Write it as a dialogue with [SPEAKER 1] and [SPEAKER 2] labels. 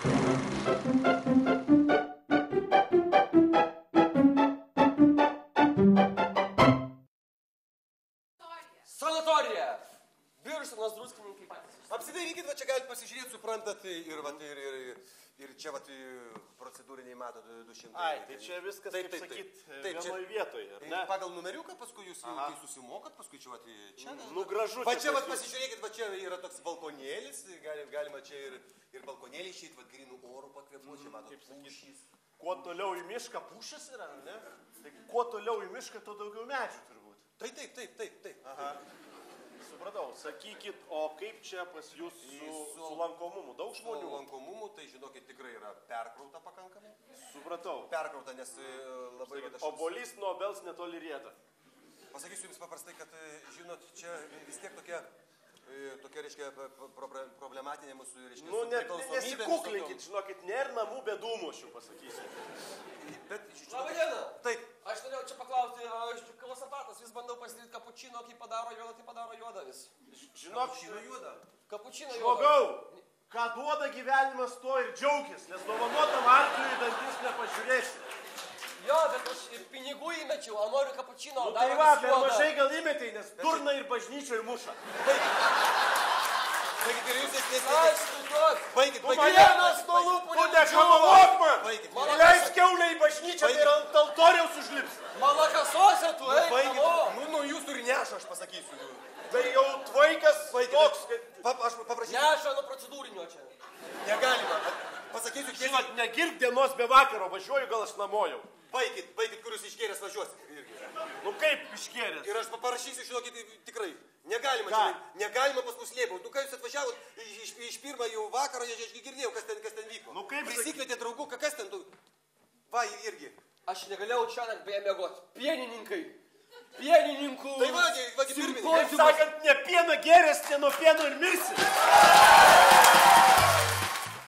[SPEAKER 1] Sanatorija. Birštonas druskininkai patys.
[SPEAKER 2] Apsidairykit, va čia galite pasižiūrėti, suprantat, ir čia va procedūriniai matot 200.
[SPEAKER 3] Ai, tai čia viskas, taip sakyt, vienoj vietoje, ar ne?
[SPEAKER 2] Pagal numeriuką, paskui jūs susimokat, paskui čia va čia.
[SPEAKER 3] Nu, gražu.
[SPEAKER 2] Va čia va pasižiūrėkit, va čia yra toks balkonėlis, galima čia ir balkonėlį išeit, va grynų orų pakvėpuoti, čia matot pušys.
[SPEAKER 3] Kuo toliau į mišką pušis yra, ne? Tai kuo toliau į mišką, tuo daugiau medžių turbūt.
[SPEAKER 2] Taip.
[SPEAKER 3] Aha. Supratau, sakykit, o kaip čia pas jūs su lankomumu? Daug žmonių?
[SPEAKER 2] Su lankomumu, tai žinokit, tikrai yra perkrauta pakankamai.
[SPEAKER 3] Supratau.
[SPEAKER 2] Perkrauta, nes labai...
[SPEAKER 3] Obuolys nuo obels netoli rieda.
[SPEAKER 2] Pasakysiu jums paprastai, kad, žinot, čia vis tiek tokia, reiškia, problematinė mūsų, reiškia,
[SPEAKER 3] nu, nesikuklinkit, žinokit, nėra namų be dūmušių, pasakysiu.
[SPEAKER 2] Bet,
[SPEAKER 1] Labą dieną.
[SPEAKER 2] Taip.
[SPEAKER 1] Aš norėjau čia paklausti, kavos aparatas, vis bandau pasidaryti kapučino, kai padaro juodą, tai padaro juodą vis.
[SPEAKER 3] Žinok,
[SPEAKER 1] Kapučino juodą.
[SPEAKER 3] Žmogau, ką duoda gyvenimas, to ir džiaugis, nes dovanotam arkliui dantis nepažiūrėsi.
[SPEAKER 1] Jo, bet aš ir pinigų įmečiau, o noriu kapučino,
[SPEAKER 3] nu, tai va, per mažai gal įmetei, nes durna ir bažnyčio ir muša.
[SPEAKER 2] Baigit, ir jūs
[SPEAKER 1] nesėdėt.
[SPEAKER 2] Baigit.
[SPEAKER 1] Vienas nuo lūpų
[SPEAKER 3] tu nekamalok man.
[SPEAKER 2] Baigit.
[SPEAKER 3] Leis kiaulę į bažnyčią, tai ir ant altoriaus užlips.
[SPEAKER 1] Mano kasose tu, eik,
[SPEAKER 2] baigit. Nu, jūs turi neša, aš pasakysiu.
[SPEAKER 3] Tai jau tvaikas toks,
[SPEAKER 2] aš paprašysiu.
[SPEAKER 1] Neša nuo procedūrinio čia.
[SPEAKER 2] Negalima. Pasakysiu, kiek...
[SPEAKER 3] Žinot, negirk dienos be vakaro, važiuoju, gal aš namojau.
[SPEAKER 2] Baigit, kur jūs iškėręs važiuosit.
[SPEAKER 3] Nu kaip iškėręs?
[SPEAKER 2] Ir aš parašysiu, žinokit, tikrai. Negalima pas mus lėbau. Nu, kai jūs atvažiavot iš pirmą jau vakarą, aš girdėjau, kas ten vyko.
[SPEAKER 3] Nu, kaip
[SPEAKER 2] prisikvietė draugų, kas ten tu... Va, irgi.
[SPEAKER 1] Aš negalėjau čia net beje mėgot. Pienininkų...
[SPEAKER 2] Tai vagi pirmininkai.
[SPEAKER 3] Kaip sakant, ne pieną gerės, ne nuo pieno ir mirsi.